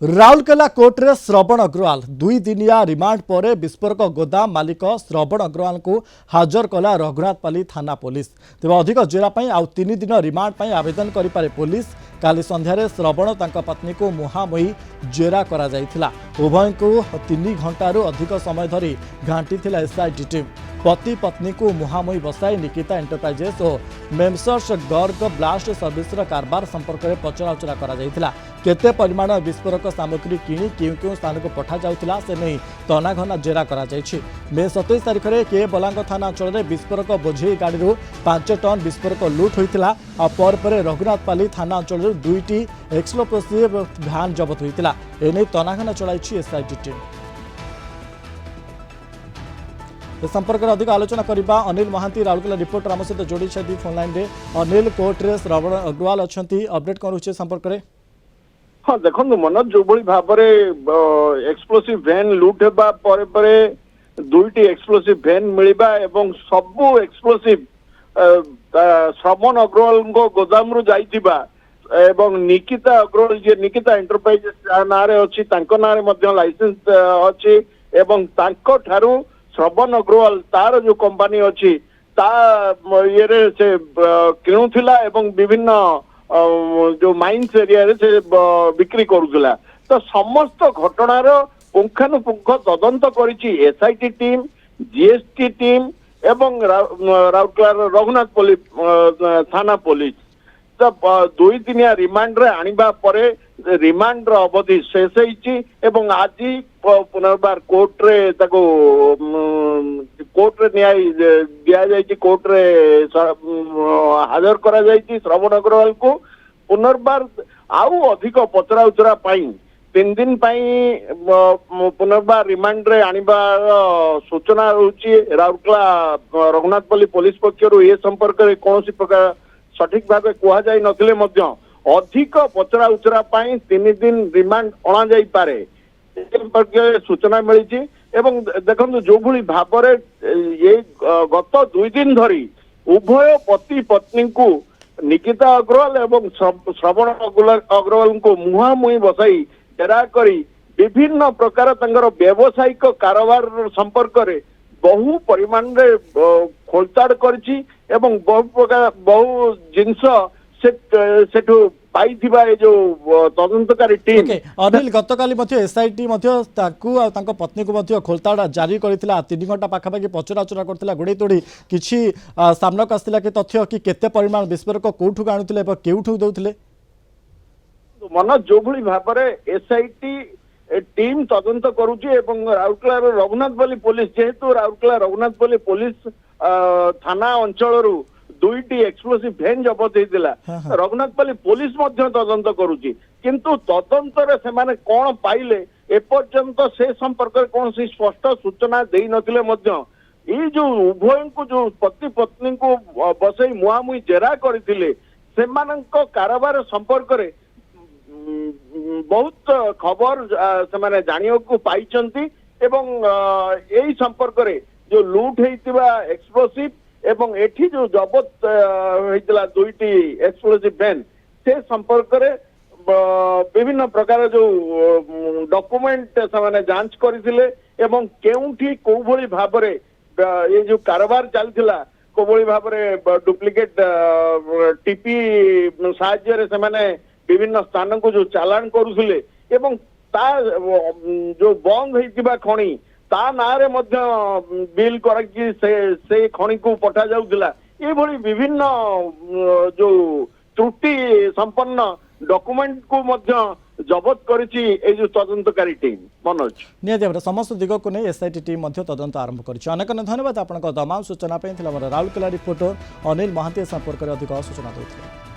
राउरकेला कोर्टे श्रवण Agarwal 2 दिनिया remand पर विस्फोरक गोदाम मालिक श्रवण अग्रवाल को हाजर कला रघुनाथपाली थाना पुलिस। तेज अधिक जेरा आउ 3 दिन रिमांड पर आवेदन करें पुलिस। काली संध्यारे श्रवण तांका पत्नी को मुहांमुही जेरा करा जायथिला। उभय को 3 घंटारू अधिक समय धरी घांटी एसआईटी टीम। पति पत्नी को मुहांमुही बसाई निकिता एंटरप्राइजेस और मेमसर्स गर्ग ब्लास्ट सर्विस कारबार संपर्क में पचराउचरा करा जायथिला। केते परिमाण विस्फोरक सामग्री किणी क्यों स्थान को पठा जाउथिला से नहीं तनाघना जेरा करा जायछि। मे 27 तारिख में के बलांग थाना अंचल में विस्फोरक बोझे गाड़ी 5 टन विस्फोरक लुट होइतिला। पर रघुनाथपाली थाना अंचल 2टी एक्सप्लोसिव भ्यान जबत होइतिला। एने तनाघना चलाइछि एसआईटी टीम। संपर्क में अधिक आलोचना करबा अनिल महांती राउरकेला रिपोर्टर आम सहित जोड़ी फोन लाइन रे। अनिल कोर्टे श्रवण अग्रवाल अच्छा अपडेट कौन रोचे संपर्क में? हाँ देखो मनोज जो भाव एक्सप्लोसिव भैन लुट होगा दुईटी एक्सप्लोसिव भैन मिलवा एवं सबू एक्सप्लोसिव श्रवण अग्रवाल गोदाम रु जाइथिबा एवं निकिता अग्रवाल जे निकिता एंटरप्राइजेस ना रे अछि तांको ना रे लाइसेंस अछि एवं तांको ठारू श्रवण अग्रवाल तार जो कंपनी अच्छी ता ये से किणुला एवं विभिन्न जो माइंस एरिया रे से बिक्री करुला। तो समस्त घटनार पुंखानुपुंख तदंत करिछि एसआईटी टीम, जीएसटी टीम एवं राउरकेला रघुनाथपाली थाना पुलिस। तो 2 दिनिया रिमांड रे आनिबा परे रिमांड रो अवधि शेष होइछि एवं आज पुनर्बार कोर्ट रे ताको कोर्ट रे न्याय दिया जाइछि। कोर्ट रे हाजर करा जाइछि श्रवण अग्रवाल को। पुनर्बार आउ अधिक पचरा उचरा पाई 3 दिन पाई पुनर्बार रिमांड रे आनिबा सूचना रहउछि। राउरकेला रघुनाथपाली पुलिस पक्षरु ए संपर्क रे कोनोसी प्रकार सठिक भाव कह जाई नथिले मध्य अधिक पचरा उचरा 3 दिन रिमांड अणा जाई पारे संपर्क सूचना मिली। एवं देखो जो भली भाव ये गत 2 दिन धरी उभय पति पत्नी को निकिता अग्रवाल एवं श्रवण अग्रवाल को मुहांमुही बसाई जेरा करी विभिन्न प्रकार तंगर व्यावसायिक कारोबार संपर्क रे बहु परिमाण रे खोलताड़ करछि एवं बहु जिनस सेठु पाइथिबा ए जो तदंतकारी टीम। अनिल गतकाली एसआईटी पत्नी को खोलताड़ा जारी करथिला। 3 घंटा पाखापाखि पचराउचरा करथिला गोड़े तोड़ी किछि सामनाक आसथिला कि तथ्य कि केते परिमाण विस्फोरक कोठु आनुथिले एवं केउठु दउथिले? मनोज जो भली भाव एसआईटी टीम तदंत करुछि एवं राउरकेला रघुनाथपाली पुलिस जेहेतु राउरकेला रघुनाथपाली पुलिस थाना अंचल 2टी एक्सप्लोसिव भैन जबत होइतिला। रघुनाथपाली पुलिस मध्य तदंत करुछि किंतु तदंत रे सेमाने कोन पाइले एपर्यंत से संपर्क कौन सी स्पष्ट सूचना देई नथिले मध्य ई जो उभय को जो पति पत्नी को बसई मुहांमुही जेरा करथिले सेमानक कारोबार संपर्क रे बहुत खबर से जानियो को पाइचंती एवं यही संपर्क रे जो लूट हेतिबा एक्सप्लोसिव एवं एठी जो जबत हेतिला 2टी एक्सप्लोसिव वैन से संपर्क रे विभिन्न प्रकार जो डॉक्यूमेंट से जांच करथिले एवं केउठी को भली भाव रे ये जो कारोबार चलथिला को भली भाव रे डुप्लिकेट टीपी साहाय्य रे से विभिन्न स्थान को जो चालान करुले एवं ता जो बंद होइतिबा खणी ता नारे मध्य बिल करकी से खणी को पठा जाउतिला। ए भली विभिन्न जो त्रुटि संपन्न डॉक्यूमेंट को मध्य जबत करिछि ए जो तदंतकारी टीम। मनोज नियत समस्त दिग को नहीं एसआईटी टीम मध्य तदंत आरंभ करिछि। अनेक धन्यवाद आपनका तमाम सूचना पे थिला। राउरकेला रिपोर्टर अनिल महांती संपर्क अधिक सूचना देथिले।